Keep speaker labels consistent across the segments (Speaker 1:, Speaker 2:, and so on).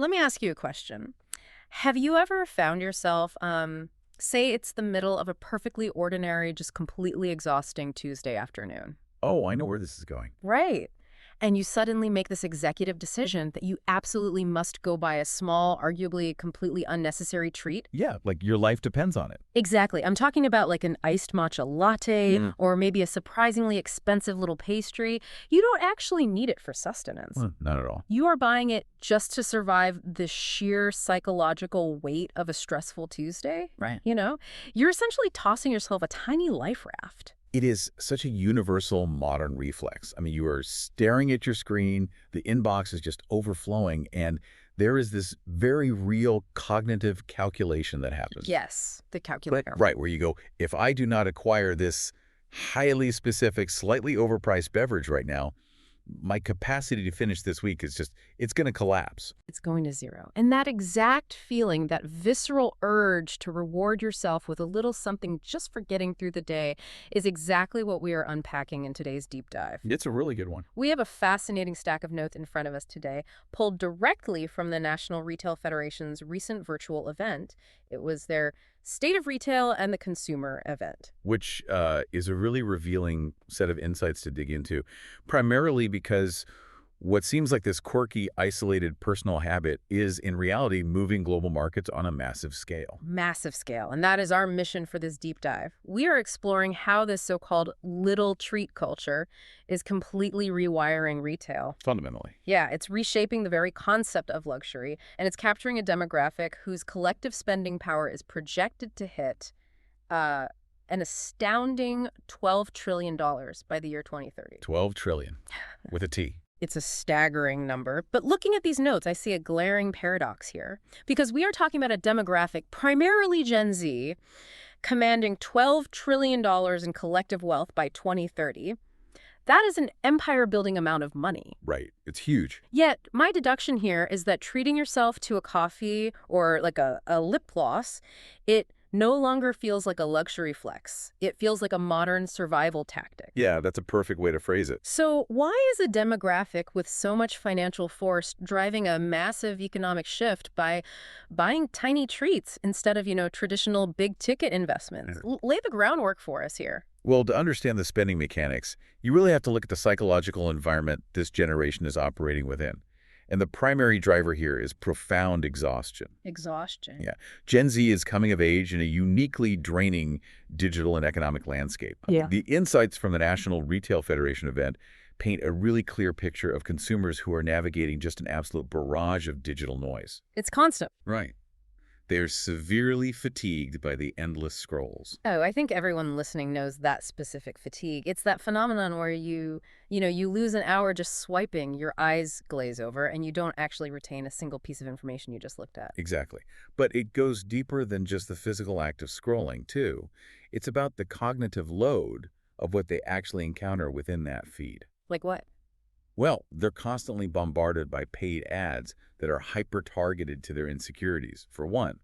Speaker 1: Let me ask you a question. Have you ever found yourself, say it's the middle of a perfectly ordinary, just completely exhausting Tuesday afternoon?
Speaker 2: Oh, I know where this is going.
Speaker 1: Right. And you suddenly make this executive decision that you absolutely must go buy a small, arguably completely unnecessary treat?
Speaker 2: Yeah, like your life depends on it.
Speaker 1: Exactly. I'm talking about like an iced matcha latte or maybe a surprisingly expensive little pastry. You don't actually need it for sustenance.
Speaker 2: Not at all.
Speaker 1: You are buying it just to survive the sheer psychological weight of a stressful Tuesday.
Speaker 2: Right.
Speaker 1: You know, you're essentially tossing yourself a tiny life raft.
Speaker 2: It is such a universal modern reflex. I mean, you are staring at your screen, the inbox is just overflowing, and there is this very real cognitive calculation that happens.
Speaker 1: Yes, the calculator.
Speaker 2: Right, where you go, if I do not acquire this highly specific, slightly overpriced beverage right now, my capacity to finish this week is just, it's going to collapse.
Speaker 1: It's going to zero. And that exact feeling, that visceral urge to reward yourself with a little something just for getting through the day is exactly what we are unpacking in today's deep dive.
Speaker 2: It's a really good one.
Speaker 1: We have a fascinating stack of notes in front of us today, pulled directly from the National Retail Federation's recent virtual event. It was their State of Retail and the Consumer event.
Speaker 2: Which is a really revealing set of insights to dig into, primarily because what seems like this quirky, isolated personal habit is, in reality, moving global markets on a massive scale.
Speaker 1: Massive scale. And that is our mission for this deep dive. We are exploring how this so-called little treat culture is completely rewiring retail.
Speaker 2: Fundamentally.
Speaker 1: Yeah, it's reshaping the very concept of luxury, and it's capturing a demographic whose collective spending power is projected to hit an astounding $12 trillion by the year 2030.
Speaker 2: 12 trillion, with a T.
Speaker 1: It's a staggering number. But looking at these notes, I see a glaring paradox here. Because we are talking about a demographic, primarily Gen Z, commanding $12 trillion in collective wealth by 2030. That is an empire-building amount of money.
Speaker 2: Right. It's huge.
Speaker 1: Yet, my deduction here is that treating yourself to a coffee or like a lip gloss, it no longer feels like a luxury flex. It feels like a modern survival tactic.
Speaker 2: Yeah, that's a perfect way to phrase it.
Speaker 1: So why is a demographic with so much financial force driving a massive economic shift by buying tiny treats instead of, traditional big-ticket investments? Lay the groundwork for us here.
Speaker 2: Well, to understand the spending mechanics, you really have to look at the psychological environment this generation is operating within. And the primary driver here is profound exhaustion.
Speaker 1: Exhaustion.
Speaker 2: Yeah. Gen Z is coming of age in a uniquely draining digital and economic landscape.
Speaker 1: Yeah.
Speaker 2: The insights from the National Retail Federation event paint a really clear picture of consumers who are navigating just an absolute barrage of digital noise.
Speaker 1: It's constant.
Speaker 2: Right. They're severely fatigued by the endless scrolls.
Speaker 1: Oh, I think everyone listening knows that specific fatigue. It's that phenomenon where you lose an hour just swiping, your eyes glaze over, and you don't actually retain a single piece of information you just looked at.
Speaker 2: Exactly. But it goes deeper than just the physical act of scrolling, too. It's about the cognitive load of what they actually encounter within that feed.
Speaker 1: Like what?
Speaker 2: Well, they're constantly bombarded by paid ads that are hyper-targeted to their insecurities, for one.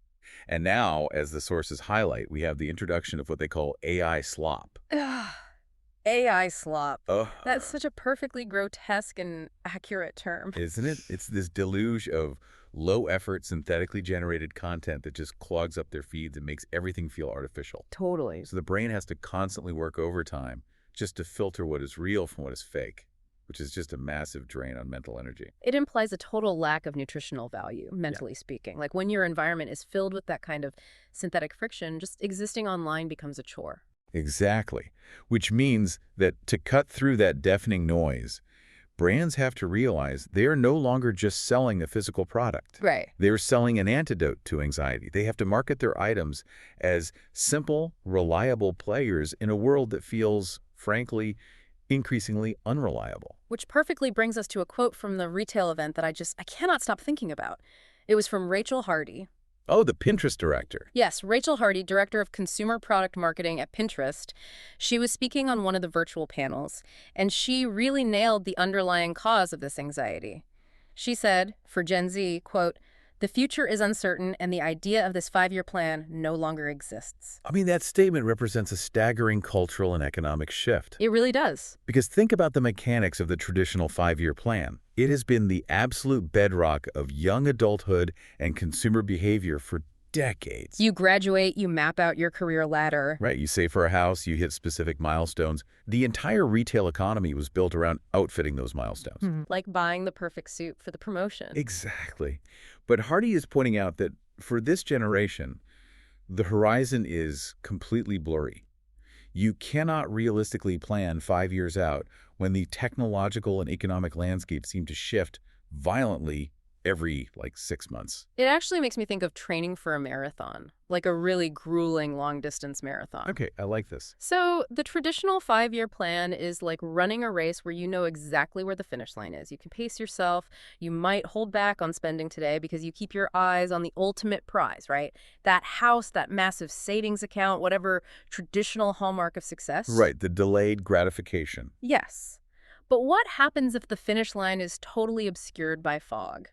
Speaker 2: And now, as the sources highlight, we have the introduction of what they call AI slop.
Speaker 1: AI slop. That's such a perfectly grotesque and accurate term.
Speaker 2: Isn't it? It's this deluge of low-effort, synthetically generated content that just clogs up their feeds and makes everything feel artificial.
Speaker 1: Totally.
Speaker 2: So the brain has to constantly work overtime just to filter what is real from what is fake, which is just a massive drain on mental energy.
Speaker 1: It implies a total lack of nutritional value, mentally speaking. Like when your environment is filled with that kind of synthetic friction, just existing online becomes a chore.
Speaker 2: Exactly. Which means that to cut through that deafening noise, brands have to realize they are no longer just selling a physical product.
Speaker 1: Right.
Speaker 2: They're selling an antidote to anxiety. They have to market their items as simple, reliable players in a world that feels, frankly, increasingly unreliable.
Speaker 1: Which perfectly brings us to a quote from the retail event that I cannot stop thinking about. It was from Rachel Hardy.
Speaker 2: Oh, the Pinterest director.
Speaker 1: Yes, Rachel Hardy, director of consumer product marketing at Pinterest. She was speaking on one of the virtual panels, and she really nailed the underlying cause of this anxiety. She said, for Gen Z, quote, The future is uncertain, and the idea of this 5-year plan no longer exists.
Speaker 2: I mean, that statement represents a staggering cultural and economic shift.
Speaker 1: It really does.
Speaker 2: Because think about the mechanics of the traditional 5-year plan. It has been the absolute bedrock of young adulthood and consumer behavior for decades.
Speaker 1: You graduate, you map out your career ladder.
Speaker 2: Right, you save for a house, you hit specific milestones. The entire retail economy was built around outfitting those milestones.
Speaker 1: Like buying the perfect suit for the promotion.
Speaker 2: Exactly. But Hardy is pointing out that for this generation, the horizon is completely blurry. You cannot realistically plan 5 years out when the technological and economic landscape seem to shift violently every, 6 months.
Speaker 1: It actually makes me think of training for a marathon, like a really grueling long-distance marathon.
Speaker 2: Okay, I like this.
Speaker 1: So the traditional 5-year plan is like running a race where you know exactly where the finish line is. You can pace yourself. You might hold back on spending today because you keep your eyes on the ultimate prize, right? That house, that massive savings account, whatever traditional hallmark of success.
Speaker 2: Right, the delayed gratification.
Speaker 1: Yes. But what happens if the finish line is totally obscured by fog?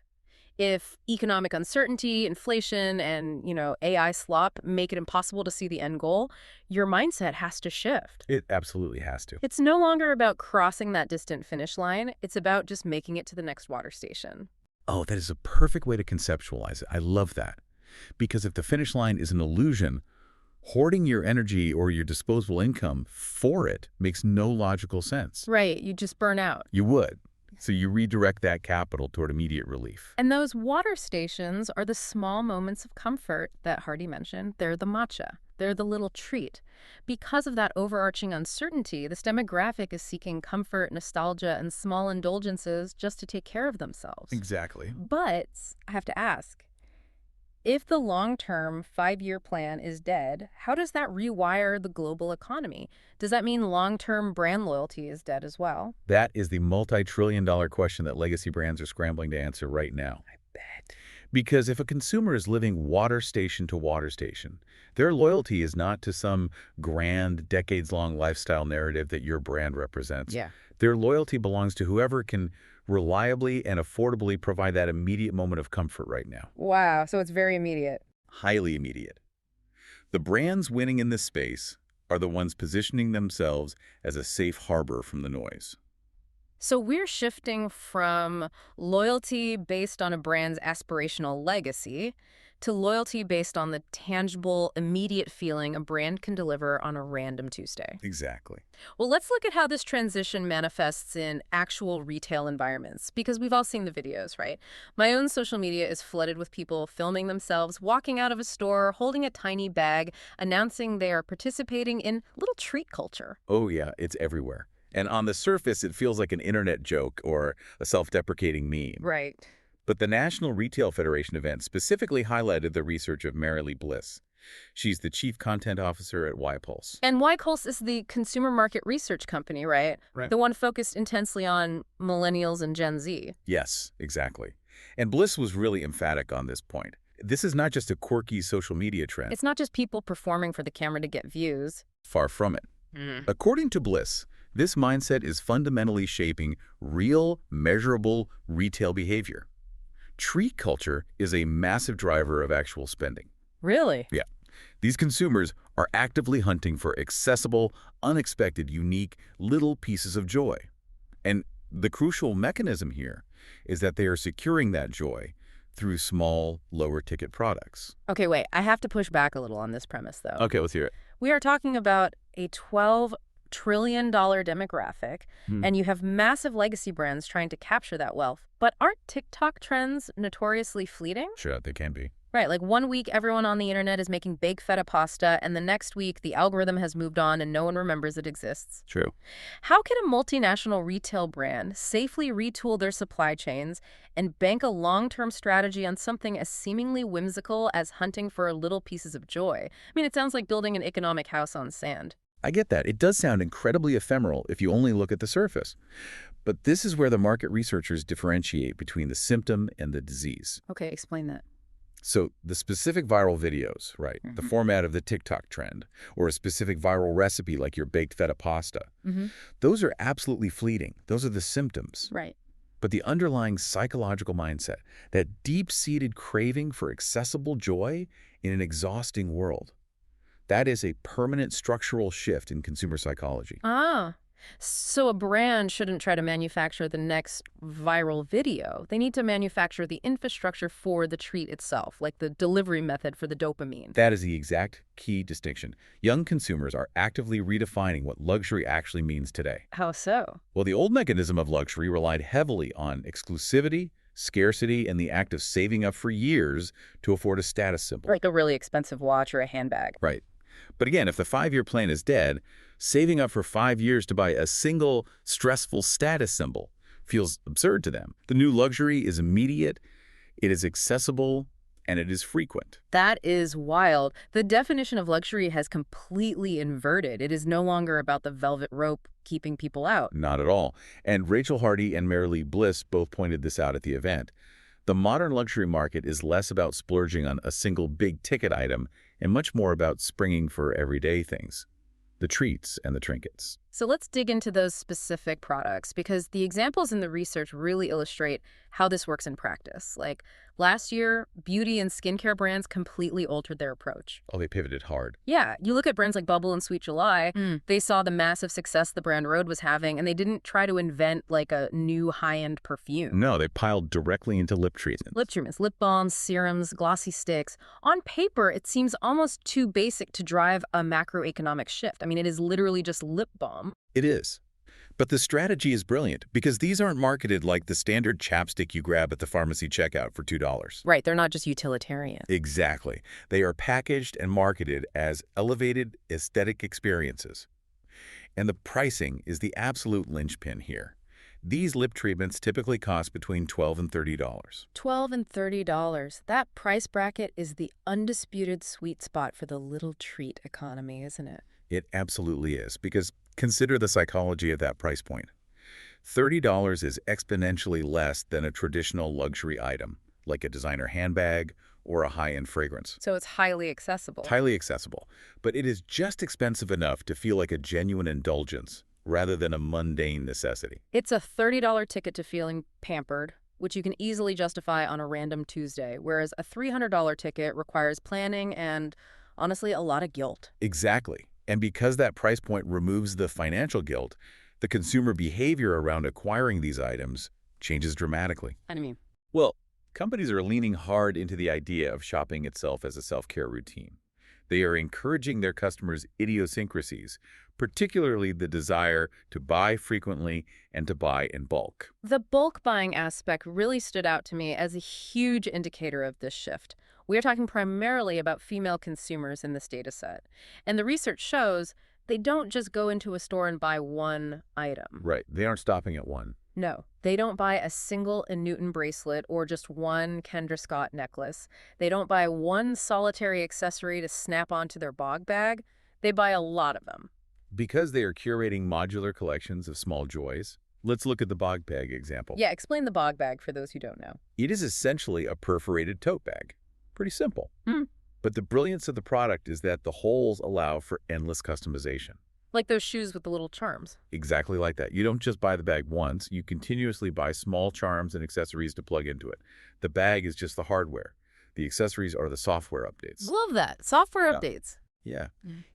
Speaker 1: If economic uncertainty, inflation, and, AI slop make it impossible to see the end goal, your mindset has to shift.
Speaker 2: It absolutely has to.
Speaker 1: It's no longer about crossing that distant finish line. It's about just making it to the next water station.
Speaker 2: Oh, that is a perfect way to conceptualize it. I love that. Because if the finish line is an illusion, hoarding your energy or your disposable income for it makes no logical sense.
Speaker 1: Right, you just burn out.
Speaker 2: You would. So you redirect that capital toward immediate relief.
Speaker 1: And those water stations are the small moments of comfort that Hardy mentioned. They're the matcha. They're the little treat. Because of that overarching uncertainty, this demographic is seeking comfort, nostalgia, and small indulgences just to take care of themselves.
Speaker 2: Exactly.
Speaker 1: But I have to ask, if the long-term 5-year plan is dead, how does that rewire the global economy? Does that mean long-term brand loyalty is dead as well?
Speaker 2: That is the multi-trillion-dollar question that legacy brands are scrambling to answer right now.
Speaker 1: I bet.
Speaker 2: Because if a consumer is living water station to water station, their loyalty is not to some grand, decades-long lifestyle narrative that your brand represents.
Speaker 1: Yeah.
Speaker 2: Their loyalty belongs to whoever can reliably and affordably provide that immediate moment of comfort right now.
Speaker 1: Wow, so it's very immediate.
Speaker 2: Highly immediate. The brands winning in this space are the ones positioning themselves as a safe harbor from the noise.
Speaker 1: So we're shifting from loyalty based on a brand's aspirational legacy to loyalty based on the tangible, immediate feeling a brand can deliver on a random Tuesday.
Speaker 2: Exactly.
Speaker 1: Well, let's look at how this transition manifests in actual retail environments, because we've all seen the videos, right? My own social media is flooded with people filming themselves, walking out of a store, holding a tiny bag, announcing they are participating in little treat culture.
Speaker 2: Oh yeah, it's everywhere. And on the surface, it feels like an internet joke or a self-deprecating meme.
Speaker 1: Right.
Speaker 2: But the National Retail Federation event specifically highlighted the research of Marilee Bliss. She's the chief content officer at YPulse.
Speaker 1: And YPulse is the consumer market research company, right?
Speaker 2: Right.
Speaker 1: The one focused intensely on millennials and Gen Z.
Speaker 2: Yes, exactly. And Bliss was really emphatic on this point. This is not just a quirky social media trend.
Speaker 1: It's not just people performing for the camera to get views.
Speaker 2: Far from it. According to Bliss, this mindset is fundamentally shaping real, measurable retail behavior. Treat culture is a massive driver of actual spending.
Speaker 1: Really?
Speaker 2: Yeah. These consumers are actively hunting for accessible, unexpected, unique, little pieces of joy. And the crucial mechanism here is that they are securing that joy through small, lower-ticket products.
Speaker 1: Okay, wait. I have to push back a little on this premise, though.
Speaker 2: Okay, let's hear it.
Speaker 1: We are talking about a $12 trillion demographic, and you have massive legacy brands trying to capture that wealth. But aren't TikTok trends notoriously fleeting?
Speaker 2: Sure, they can be.
Speaker 1: Right, like one week everyone on the internet is making baked feta pasta, and the next week the algorithm has moved on and no one remembers it exists.
Speaker 2: True.
Speaker 1: How can a multinational retail brand safely retool their supply chains and bank a long-term strategy on something as seemingly whimsical as hunting for little pieces of joy? I mean, it sounds like building an economic house on sand.
Speaker 2: I get that. It does sound incredibly ephemeral if you only look at the surface. But this is where the market researchers differentiate between the symptom and the disease.
Speaker 1: Okay, explain that.
Speaker 2: So the specific viral videos, right, the format of the TikTok trend, or a specific viral recipe like your baked feta pasta, those are absolutely fleeting. Those are the symptoms.
Speaker 1: Right.
Speaker 2: but the underlying psychological mindset, that deep-seated craving for accessible joy in an exhausting world. That is a permanent structural shift in consumer psychology.
Speaker 1: Ah, so a brand shouldn't try to manufacture the next viral video. They need to manufacture the infrastructure for the treat itself, like the delivery method for the dopamine.
Speaker 2: That is the exact key distinction. Young consumers are actively redefining what luxury actually means today.
Speaker 1: How so?
Speaker 2: Well, the old mechanism of luxury relied heavily on exclusivity, scarcity, and the act of saving up for years to afford a status symbol.
Speaker 1: Like a really expensive watch or a handbag.
Speaker 2: Right. But again, if the 5-year plan is dead, saving up for 5 years to buy a single stressful status symbol feels absurd to them. The new luxury is immediate, it is accessible, and it is frequent.
Speaker 1: That is wild. The definition of luxury has completely inverted. It is no longer about the velvet rope keeping people out.
Speaker 2: Not at all. And Rachel Hardy and Mary Lee Bliss both pointed this out at the event. The modern luxury market is less about splurging on a single big-ticket item and much more about springing for everyday things, the treats and the trinkets.
Speaker 1: So let's dig into those specific products, because the examples in the research really illustrate how this works in practice. Like last year, beauty and skincare brands completely altered their approach.
Speaker 2: Oh, they pivoted hard.
Speaker 1: Yeah, you look at brands like Bubble and Sweet July, they saw the massive success the brand Road was having, and they didn't try to invent like a new high-end perfume.
Speaker 2: No, they piled directly into lip treatments.
Speaker 1: Lip treatments, lip balms, serums, glossy sticks. On paper, it seems almost too basic to drive a macroeconomic shift. I mean, it is literally just lip balm.
Speaker 2: It is. But the strategy is brilliant because these aren't marketed like the standard chapstick you grab at the pharmacy checkout for $2.
Speaker 1: Right, they're not just utilitarian.
Speaker 2: Exactly. They are packaged and marketed as elevated aesthetic experiences. And the pricing is the absolute linchpin here. These lip treatments typically cost between $12 and $30.
Speaker 1: $12 and $30. That price bracket is the undisputed sweet spot for the little treat economy, isn't it?
Speaker 2: It absolutely is, because consider the psychology of that price point. $30 is exponentially less than a traditional luxury item, like a designer handbag or a high-end fragrance.
Speaker 1: So it's highly accessible.
Speaker 2: It's highly accessible, but it is just expensive enough to feel like a genuine indulgence rather than a mundane necessity.
Speaker 1: It's a $30 ticket to feeling pampered, which you can easily justify on a random Tuesday, whereas a $300 ticket requires planning and, honestly, a lot of guilt.
Speaker 2: Exactly. And because that price point removes the financial guilt, the consumer behavior around acquiring these items changes dramatically.
Speaker 1: What do you mean?
Speaker 2: Well, companies are leaning hard into the idea of shopping itself as a self-care routine. They are encouraging their customers' idiosyncrasies, particularly the desire to buy frequently and to buy in bulk.
Speaker 1: The bulk buying aspect really stood out to me as a huge indicator of this shift. We are talking primarily about female consumers in this data set. And the research shows they don't just go into a store and buy one item.
Speaker 2: Right. They aren't stopping at one.
Speaker 1: No, they don't buy a single Newton bracelet or just one Kendra Scott necklace. They don't buy one solitary accessory to snap onto their bog bag. They buy a lot of them.
Speaker 2: Because they are curating modular collections of small joys, let's look at the bog bag example.
Speaker 1: Yeah, explain the bog bag for those who don't know.
Speaker 2: It is essentially a perforated tote bag. Pretty simple. But the brilliance of the product is that the holes allow for endless customization.
Speaker 1: Like those shoes with the little charms.
Speaker 2: Exactly like that. You don't just buy the bag once. You continuously buy small charms and accessories to plug into it. The bag is just the hardware. The accessories are the software updates.
Speaker 1: Love that. Software updates.
Speaker 2: Yeah.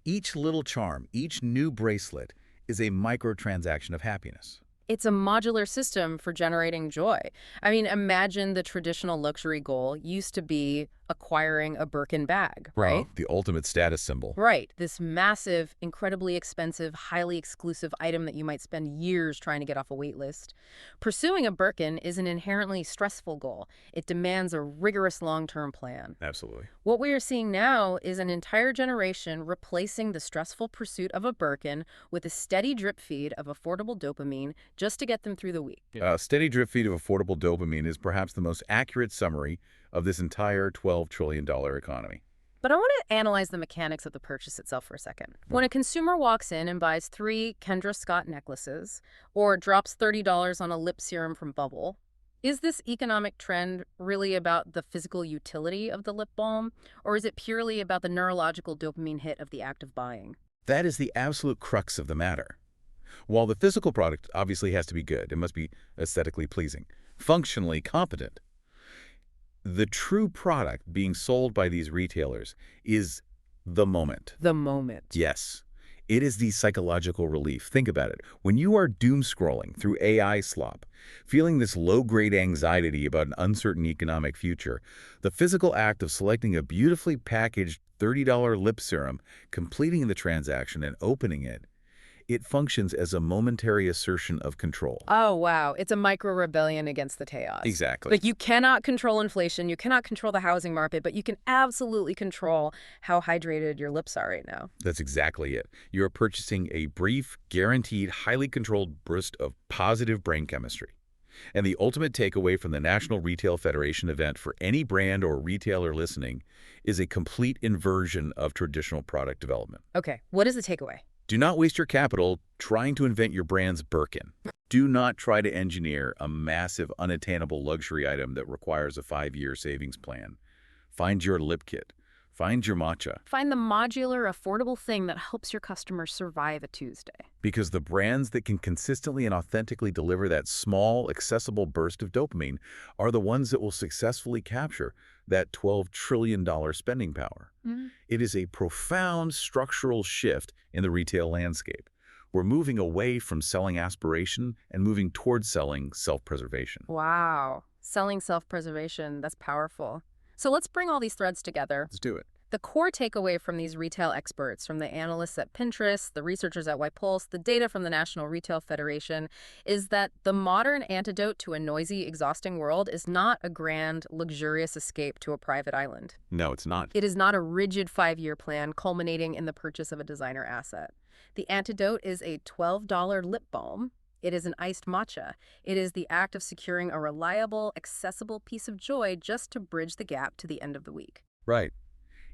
Speaker 2: Each little charm, each new bracelet is a microtransaction of happiness.
Speaker 1: It's a modular system for generating joy. I mean, imagine the traditional luxury goal used to be acquiring a Birkin bag, right?
Speaker 2: The ultimate status symbol.
Speaker 1: Right. This massive, incredibly expensive, highly exclusive item that you might spend years trying to get off a wait list. Pursuing a Birkin is an inherently stressful goal. It demands a rigorous long-term plan.
Speaker 2: Absolutely.
Speaker 1: What we are seeing now is an entire generation replacing the stressful pursuit of a Birkin with a steady drip feed of affordable dopamine just to get them through the week.
Speaker 2: A steady drip feed of affordable dopamine is perhaps the most accurate summary of this entire $12 trillion economy.
Speaker 1: But I want to analyze the mechanics of the purchase itself for a second. When a consumer walks in and buys 3 Kendra Scott necklaces or drops $30 on a lip serum from Bubble, is this economic trend really about the physical utility of the lip balm, or is it purely about the neurological dopamine hit of the act of buying?
Speaker 2: That is the absolute crux of the matter. While the physical product obviously has to be good, it must be aesthetically pleasing, functionally competent. The true product being sold by these retailers is the moment.
Speaker 1: The moment.
Speaker 2: Yes. It is the psychological relief. Think about it. When you are doom scrolling through AI slop, feeling this low-grade anxiety about an uncertain economic future, the physical act of selecting a beautifully packaged $30 lip serum, completing the transaction, and opening it, it functions as a momentary assertion of control.
Speaker 1: Oh, wow. It's a micro-rebellion against the chaos.
Speaker 2: Exactly.
Speaker 1: Like, you cannot control inflation, you cannot control the housing market, but you can absolutely control how hydrated your lips are right now.
Speaker 2: That's exactly it. You're purchasing a brief, guaranteed, highly controlled burst of positive brain chemistry. And the ultimate takeaway from the National Retail Federation event for any brand or retailer listening is a complete inversion of traditional product development.
Speaker 1: Okay, what is the takeaway?
Speaker 2: Do not waste your capital trying to invent your brand's Birkin. Do not try to engineer a massive, unattainable luxury item that requires a 5-year savings plan. Find your lip kit. Find your matcha.
Speaker 1: Find the modular, affordable thing that helps your customers survive a Tuesday.
Speaker 2: Because the brands that can consistently and authentically deliver that small, accessible burst of dopamine are the ones that will successfully capture that $12 trillion spending power. It is a profound structural shift in the retail landscape. We're moving away from selling aspiration and moving towards selling self-preservation.
Speaker 1: Wow. Selling self-preservation, that's powerful. So let's bring all these threads together.
Speaker 2: Let's do it.
Speaker 1: The core takeaway from these retail experts, from the analysts at Pinterest, the researchers at Pulse, the data from the National Retail Federation, is that the modern antidote to a noisy, exhausting world is not a grand, luxurious escape to a private island.
Speaker 2: No, it's not.
Speaker 1: It is not a rigid 5-year plan culminating in the purchase of a designer asset. The antidote is a $12 lip balm. It is an iced matcha. It is the act of securing a reliable, accessible piece of joy just to bridge the gap to the end of the week.
Speaker 2: Right.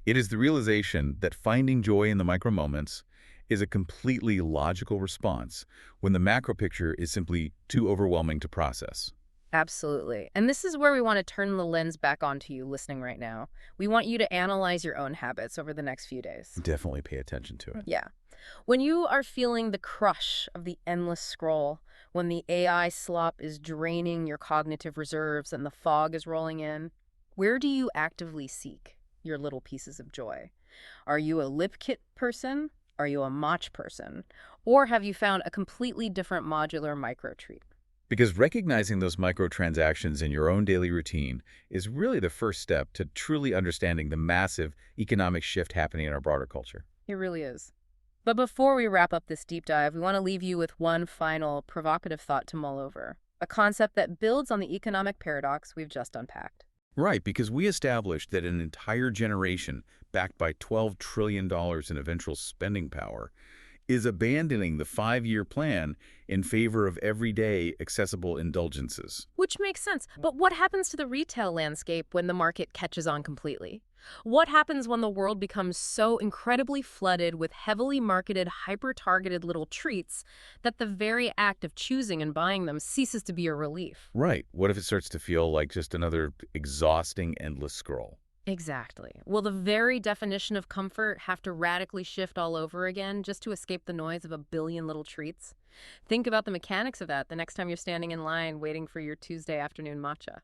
Speaker 2: It is the realization that finding joy in the micro moments is a completely logical response when the macro picture is simply too overwhelming to process.
Speaker 1: Absolutely. And this is where we want to turn the lens back onto you listening right now. We want you to analyze your own habits over the next few days.
Speaker 2: Definitely pay attention to it.
Speaker 1: Yeah. When you are feeling the crush of the endless scroll, when the AI slop is draining your cognitive reserves and the fog is rolling in, where do you actively seek your little pieces of joy? Are you a lip kit person? Are you a match person? Or have you found a completely different modular micro treat?
Speaker 2: Because recognizing those microtransactions in your own daily routine is really the first step to truly understanding the massive economic shift happening in our broader culture.
Speaker 1: It really is. But before we wrap up this deep dive, we want to leave you with one final provocative thought to mull over, a concept that builds on the economic paradox we've just unpacked.
Speaker 2: Right, because we established that an entire generation backed by $12 trillion in eventual spending power is abandoning the 5-year plan in favor of everyday accessible indulgences.
Speaker 1: Which makes sense. But what happens to the retail landscape when the market catches on completely? What happens when the world becomes so incredibly flooded with heavily marketed, hyper-targeted little treats that the very act of choosing and buying them ceases to be a relief?
Speaker 2: Right. What if it starts to feel like just another exhausting, endless scroll?
Speaker 1: Exactly. Will the very definition of comfort have to radically shift all over again just to escape the noise of a billion little treats? Think about the mechanics of that the next time you're standing in line waiting for your Tuesday afternoon matcha.